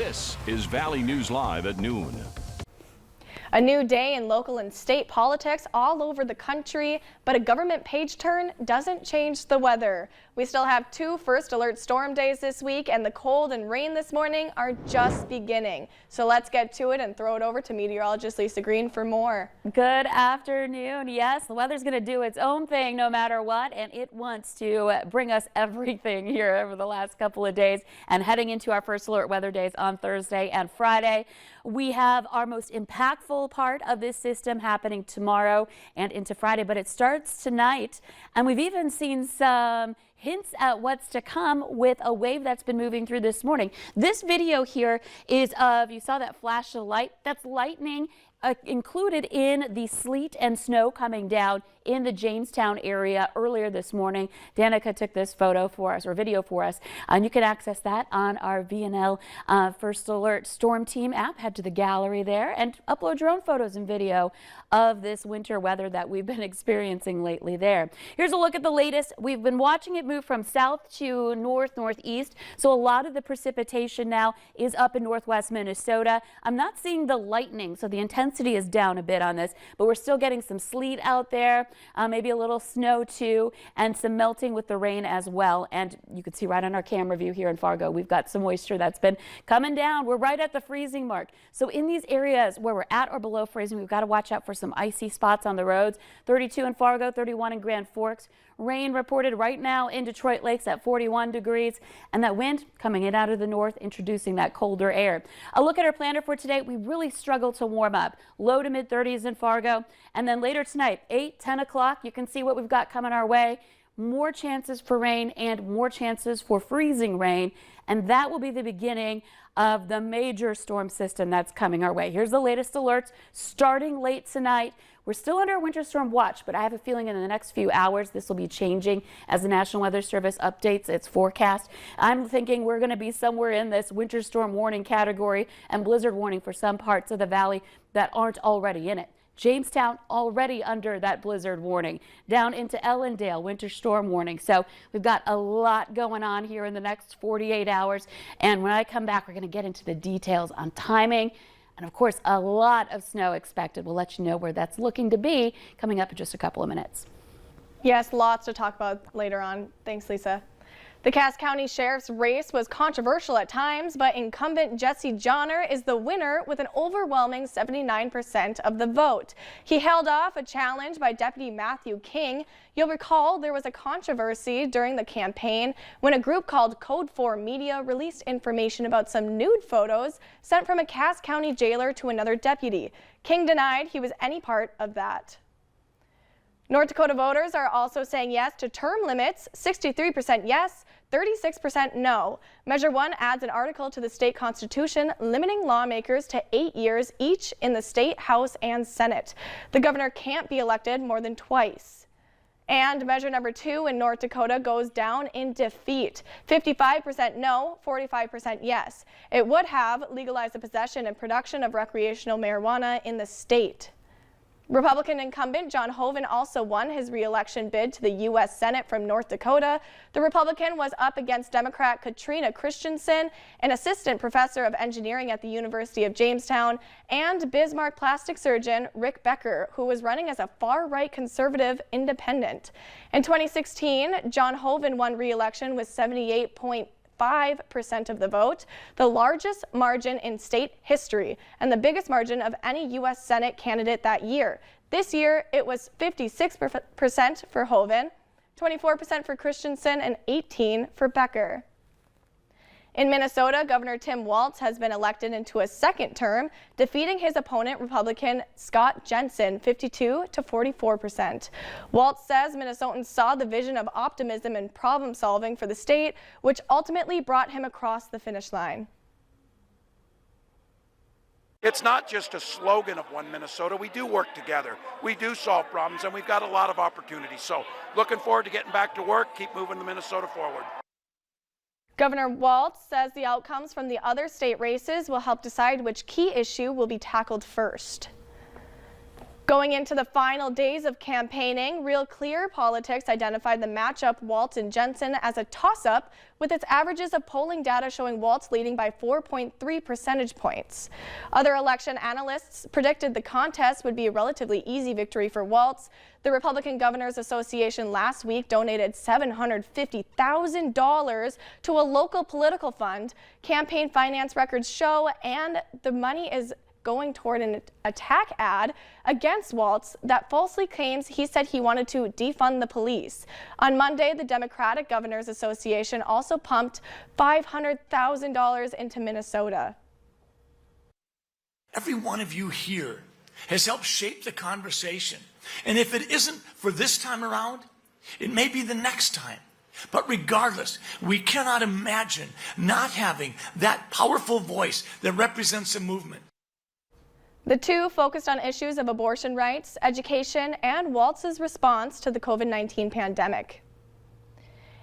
This is Valley News Live at noon. A new day in local and state politics all over the country, but a government page turn doesn't change the weather. We still have 2 first alert storm days this week, and the cold and rain this morning are just beginning. So let's get to it and throw it over to meteorologist Lisa Green for more. Good afternoon. Yes, the weather's going to do its own thing no matter what, and it wants to bring us everything here over the last couple of days. And heading into our first alert weather days on Thursday and Friday, we have our most impactful part of this system happening tomorrow and into Friday, but it starts tonight, and we've even seen some hints at what's to come with a wave that's been moving through this morning. This video here is of, you saw that flash of light, that's lightning included in the sleet and snow coming down in the Jamestown area earlier this morning. Danica took this photo for us, or video for us, and you can access that on our VNL First Alert Storm Team app. Head to the gallery there and upload your own photos and video of this winter weather that we've been experiencing lately there. Here's a look at the latest. We've been watching it move from south to northeast, so a lot of the precipitation now is up in northwest Minnesota. I'm not seeing the lightning, so the intensity is down a bit on this, but we're still getting some sleet out there, maybe a little snow too, and some melting with the rain as well. And you can see right on our camera view here in Fargo, we've got some moisture that's been coming down. We're right at the freezing mark. So in these areas where we're at or below freezing, we've got to watch out for some icy spots on the roads. 32 in Fargo, 31 in Grand Forks. Rain reported right now in Detroit Lakes at 41 degrees, and that wind coming in out of the north, introducing that colder air. A look at our planner for today. We really struggle to warm up. Low to mid 30s in Fargo, and then later tonight, 8, 10 o'clock, you can see what we've got coming our way. More chances for rain and more chances for freezing rain, and that will be the beginning of the major storm system that's coming our way. Here's the latest alerts starting late tonight. We're still under a winter storm watch, but I have a feeling in the next few hours this will be changing as the National Weather Service updates its forecast. I'm thinking we're going to be somewhere in this winter storm warning category and blizzard warning for some parts of the valley that aren't already in it. Jamestown already under that blizzard warning, down into Ellendale winter storm warning. So we've got a lot going on here in the next 48 hours. And when I come back, we're going to get into the details on timing. And of course, a lot of snow expected. We'll let you know where that's looking to be coming up in just a couple of minutes. Yes, lots to talk about later on. Thanks, Lisa. The Cass County Sheriff's race was controversial at times, but incumbent Jesse Johnner is the winner with an overwhelming 79% of the vote. He held off a challenge by Deputy Matthew King. You'll recall there was a controversy during the campaign when a group called Code 4 Media released information about some nude photos sent from a Cass County jailer to another deputy. King denied he was any part of that. North Dakota voters are also saying yes to term limits, 63% yes, 36% no. Measure 1 adds an article to the state constitution limiting lawmakers to 8 years each in the state, House, and Senate. The governor can't be elected more than twice. And measure number 2 in North Dakota goes down in defeat. 55% no, 45% yes. It would have legalized the possession and production of recreational marijuana in the state. Republican incumbent John Hoeven also won his re-election bid to the U.S. Senate from North Dakota. The Republican was up against Democrat Katrina Christensen, an assistant professor of engineering at the University of Jamestown, and Bismarck plastic surgeon Rick Becker, who was running as a far-right conservative independent. In 2016, John Hoeven won re-election with 78.5% of the vote, the largest margin in state history and the biggest margin of any U.S. Senate candidate that year. This year, it was 56% for Hoeven, 24% for Christensen, and 18% for Becker. In Minnesota, Governor Tim Walz has been elected into a second term, defeating his opponent, Republican Scott Jensen, 52% to 44%. Walz says Minnesotans saw the vision of optimism and problem solving for the state, which ultimately brought him across the finish line. It's not just a slogan of One Minnesota. We do work together. We do solve problems, and we've got a lot of opportunities. So looking forward to getting back to work, keep moving the Minnesota forward. Governor Walz says the outcomes from the other state races will help decide which key issue will be tackled first. Going into the final days of campaigning, Real Clear Politics identified the matchup Walz and Jensen as a toss-up, with its averages of polling data showing Walz leading by 4.3 percentage points. Other election analysts predicted the contest would be a relatively easy victory for Walz. The Republican Governors Association last week donated $750,000 to a local political fund. Campaign finance records show, and the money is going toward an attack ad against Walz that falsely claims he said he wanted to defund the police. On Monday, the Democratic Governors Association also pumped $500,000 into Minnesota. Every one of you here has helped shape the conversation. And if it isn't for this time around, it may be the next time. But regardless, we cannot imagine not having that powerful voice that represents a movement. The two focused on issues of abortion rights, education, and Walz's response to the COVID-19 pandemic.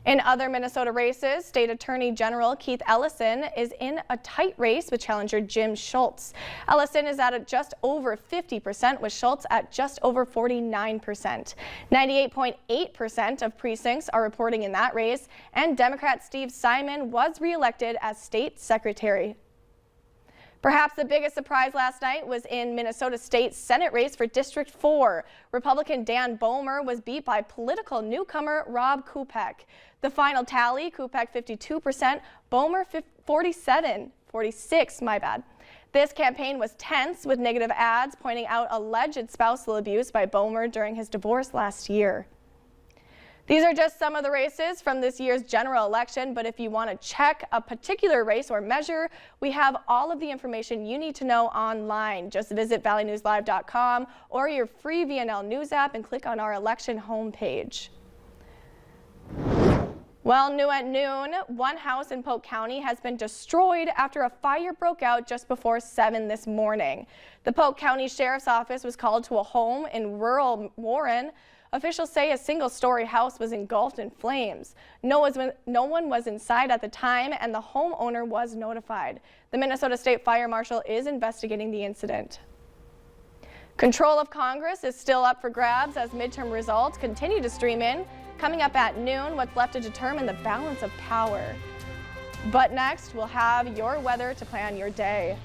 In other Minnesota races, State Attorney General Keith Ellison is in a tight race with challenger Jim Schultz. Ellison is at just over 50%, with Schultz at just over 49%. 98.8% of precincts are reporting in that race, and Democrat Steve Simon was reelected as state secretary. Perhaps the biggest surprise last night was in Minnesota State Senate race for District 4. Republican Dan Bomer was beat by political newcomer Rob Kupek. The final tally, Kupek 52%, Bomer 46, my bad. This campaign was tense, with negative ads pointing out alleged spousal abuse by Bomer during his divorce last year. These are just some of the races from this year's general election, but if you want to check a particular race or measure, we have all of the information you need to know online. Just visit valleynewslive.com or your free VNL News app and click on our election homepage. Well, new at noon, one house in Polk County has been destroyed after a fire broke out just before 7 this morning. The Polk County Sheriff's Office was called to a home in rural Warren. Officials say a single-story house was engulfed in flames. No one was inside at the time, and the homeowner was notified. The Minnesota State Fire Marshal is investigating the incident. Control of Congress is still up for grabs as midterm results continue to stream in. Coming up at noon, what's left to determine the balance of power. But next, we'll have your weather to plan your day.